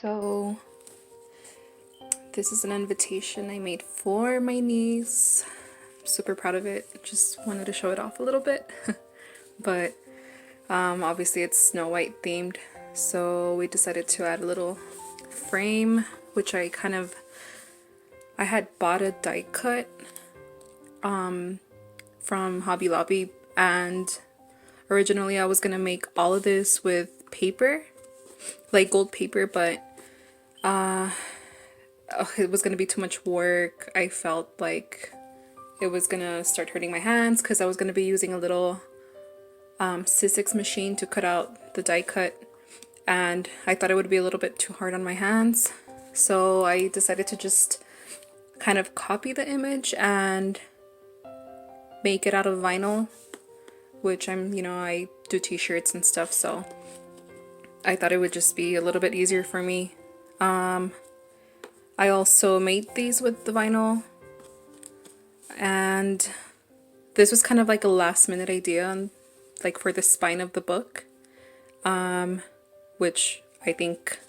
So this is an invitation I made for my niece. I'm super proud of it. Just wanted to show it off a little bit. But obviously it's Snow White themed. So we decided to add a little frame, which I had bought a die cut from Hobby Lobby, and originally I was gonna make all of this with paper, like gold paper, but it was gonna be too much work. I felt like it was gonna start hurting my hands because I was gonna be using a little Sizzix machine to cut out the die cut, and I thought it would be a little bit too hard on my hands. So I decided to just kind of copy the image and make it out of vinyl, which I do t-shirts and stuff, so I thought it would just be a little bit easier for me. I also made these with the vinyl, and this was kind of like a last minute idea, like for the spine of the book, which I think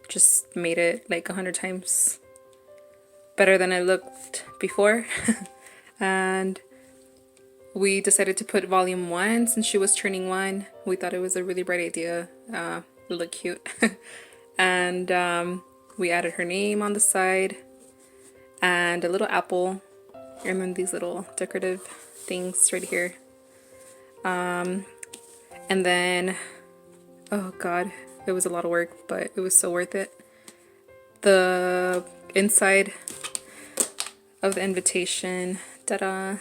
just made it like 100 times better than it looked before. And we decided to put volume 1 since she was turning 1. We thought it was a really bright idea. It looked cute. And we added her name on the side and a little apple, and then these little decorative things right here. And then, oh god, it was a lot of work, but it was so worth it. The inside of the invitation, ta-da!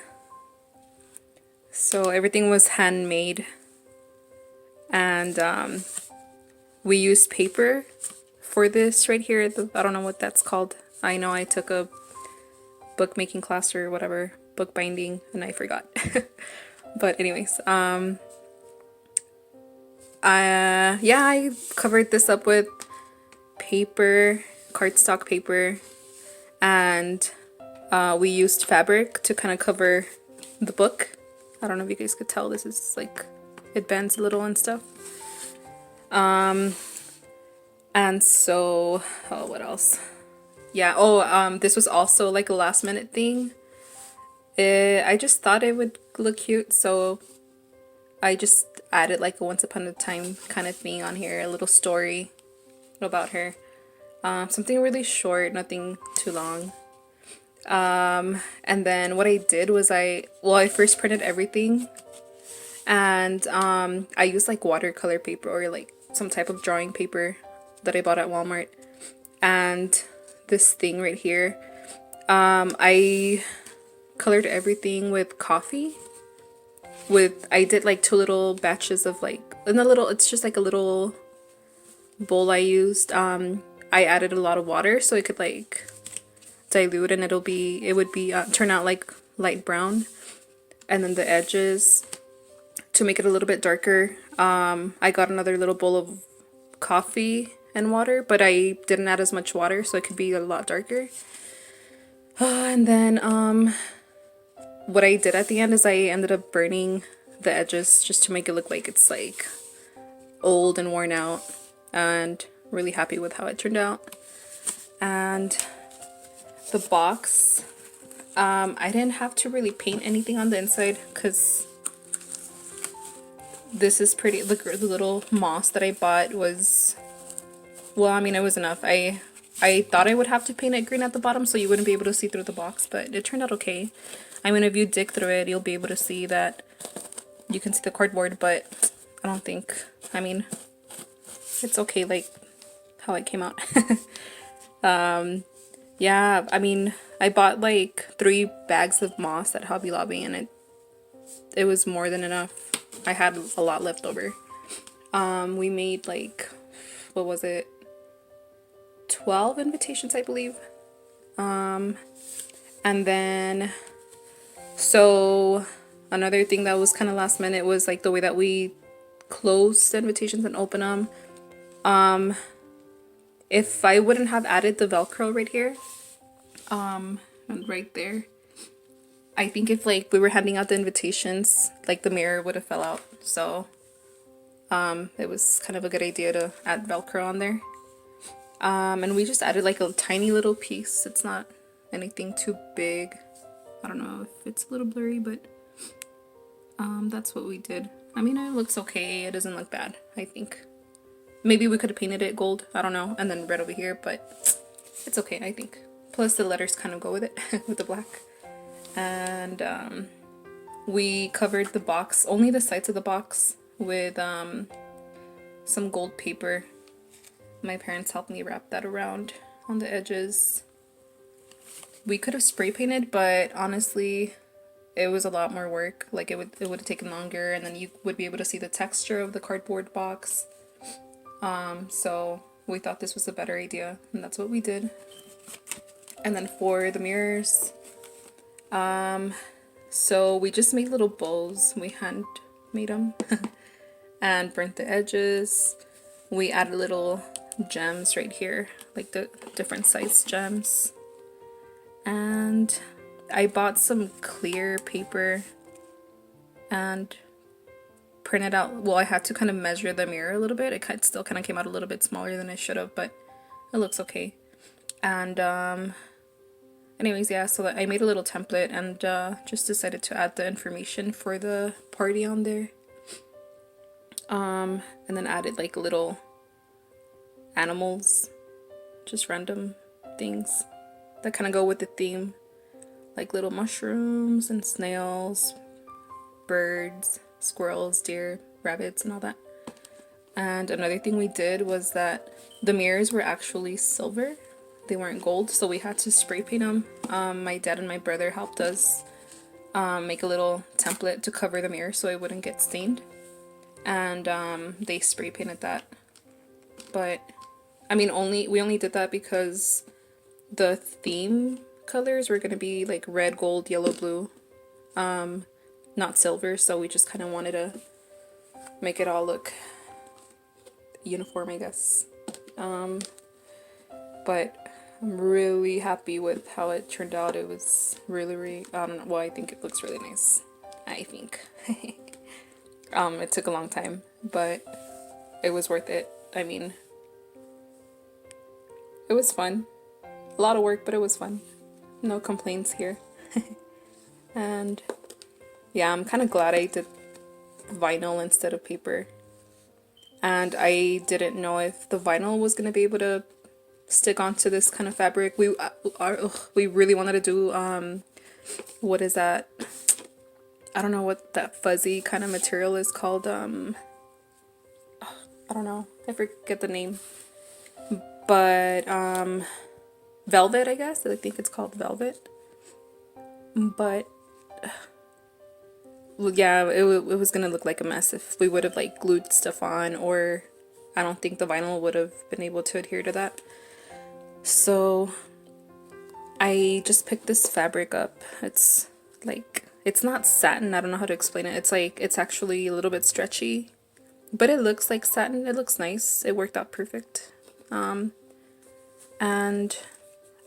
So everything was handmade, and we used paper for this right here. I don't know what that's called. I know I took a bookmaking class or whatever, bookbinding, and I forgot. But anyways, I covered this up with paper, cardstock paper, and we used fabric to kind of cover the book. I don't know if you guys could tell, this is like, it bends a little and stuff. And so, oh, what else? Yeah, this was also like a last minute thing. I just thought it would look cute, so I just added like a once upon a time kind of thing on here, a little story about her. Something really short, nothing too long. And then what I did was I first printed everything, and I used like watercolor paper or like some type of drawing paper that I bought at Walmart, and this thing right here, I colored everything with coffee. I did like 2 little batches of like, it's just like a little bowl I used. I added a lot of water so it could like dilute, and it would be turn out like light brown, and then the edges, to make it a little bit darker, I got another little bowl of coffee and water, but I didn't add as much water so it could be a lot darker. And then what I did at the end is I ended up burning the edges just to make it look like it's like old and worn out, and really happy with how it turned out. And the box, I didn't have to really paint anything on the inside because this is pretty. Look, the little moss that I bought was, well, I mean, it was enough. I thought I would have to paint it green at the bottom so you wouldn't be able to see through the box, but it turned out okay. I mean, if you dig through it, you'll be able to see that you can see the cardboard, but I don't think, I mean, it's okay like how it came out. Yeah, I mean, I bought like 3 bags of moss at Hobby Lobby, and it was more than enough. I had a lot left over. We made like, what was it? 12 invitations, I believe. And then, so another thing that was kind of last minute was like the way that we closed the invitations and open them. If I wouldn't have added the Velcro right here, and right there, I think if like we were handing out the invitations, like the mirror would have fell out. So it was kind of a good idea to add Velcro on there. And we just added like a tiny little piece. It's not anything too big. I don't know if it's a little blurry, but that's what we did. I mean, it looks okay. It doesn't look bad, I think. Maybe we could have painted it gold, I don't know, and then red over here, but it's okay, I think. Plus the letters kind of go with it, with the black. And we covered the box, only the sides of the box, with some gold paper. My parents helped me wrap that around on the edges. We could have spray painted, but honestly, it was a lot more work. Like it would have taken longer, and then you would be able to see the texture of the cardboard box. So we thought this was a better idea, and that's what we did. And then for the mirrors, so we just made little bows. We hand made them and burnt the edges. We added little gems right here, like the different size gems. And I bought some clear paper and printed out, well, I had to kind of measure the mirror a little bit. It still kind of came out a little bit smaller than it should have, but it looks okay. And anyways, yeah, so I made a little template and just decided to add the information for the party on there. And then added like little animals, just random things that kind of go with the theme, like little mushrooms and snails, birds, squirrels, deer, rabbits, and all that. And another thing we did was that the mirrors were actually silver. They weren't gold, so we had to spray paint them. My dad and my brother helped us make a little template to cover the mirror so it wouldn't get stained. And they spray painted that. But I mean, we only did that because the theme colors were going to be like red, gold, yellow, blue, not silver, so we just kind of wanted to make it all look uniform, I guess. But I'm really happy with how it turned out. It was really, I don't know, well, I think it looks really nice. I think. It took a long time, but it was worth it. I mean, it was fun. A lot of work, but it was fun. No complaints here. And yeah, I'm kind of glad I did vinyl instead of paper. And I didn't know if the vinyl was going to be able to stick onto this kind of fabric. We really wanted to do, what is that? I don't know what that fuzzy kind of material is called. I don't know. I forget the name. But, velvet, I guess. I think it's called velvet. But yeah, it was gonna look like a mess if we would have like glued stuff on, or I don't think the vinyl would have been able to adhere to that. So I just picked this fabric up. It's like, it's not satin, I don't know how to explain it. It's like, it's actually a little bit stretchy, but it looks like satin. It looks nice. It worked out perfect. And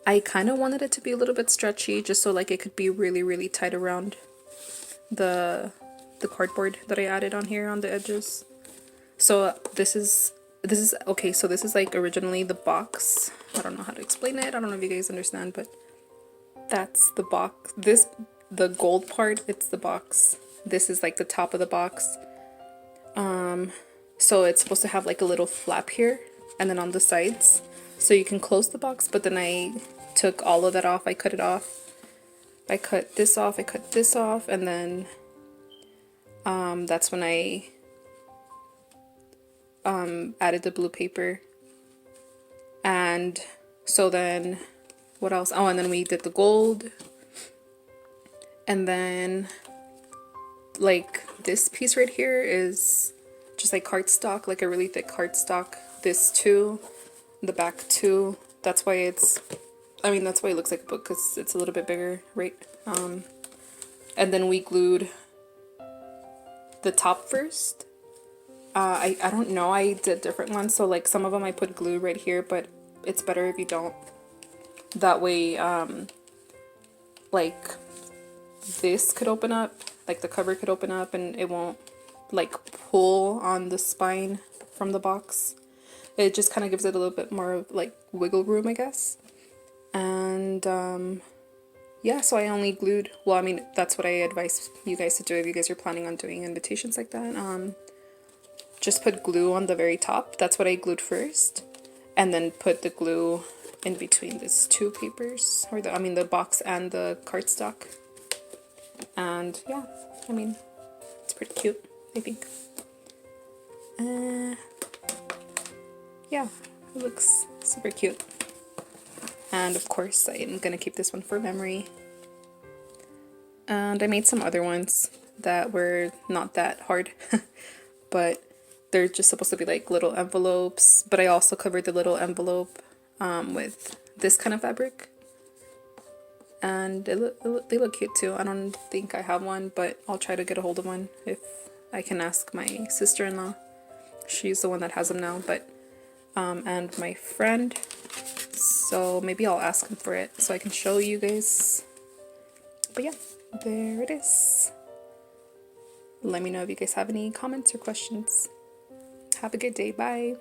I kind of wanted it to be a little bit stretchy just so like it could be really tight around the cardboard that I added on here on the edges. So this is okay, so this is like originally the box. I don't know how to explain it. I don't know if you guys understand, but that's the box. The gold part, it's the box. This is like the top of the box. So it's supposed to have like a little flap here and then on the sides so you can close the box, but then I took all of that off. I cut it off. I cut this off, I cut this off, and then that's when I added the blue paper. And so then what else? Oh, and then we did the gold. And then like this piece right here is just like cardstock, like a really thick cardstock. This too, the back too. That's why it's, I mean, that's why it looks like a book, because it's a little bit bigger, right? And then we glued the top first. I don't know, I did different ones, so like some of them I put glue right here, but it's better if you don't. That way, like this could open up, like the cover could open up and it won't like pull on the spine from the box. It just kind of gives it a little bit more of like wiggle room, I guess. And yeah, so I only glued, well, I mean, that's what I advise you guys to do if you guys are planning on doing invitations like that. Just put glue on the very top. That's what I glued first. And then put the glue in between these two papers, or the box and the cardstock. And yeah, I mean, it's pretty cute, I think. Yeah, it looks super cute. And of course, I'm gonna keep this one for memory. And I made some other ones that were not that hard, but they're just supposed to be like little envelopes. But I also covered the little envelope with this kind of fabric. And they look cute too. I don't think I have one, but I'll try to get a hold of one if I can ask my sister-in-law. She's the one that has them now, but and my friend. So maybe I'll ask him for it so I can show you guys. But yeah, there it is. Let me know if you guys have any comments or questions. Have a good day. Bye.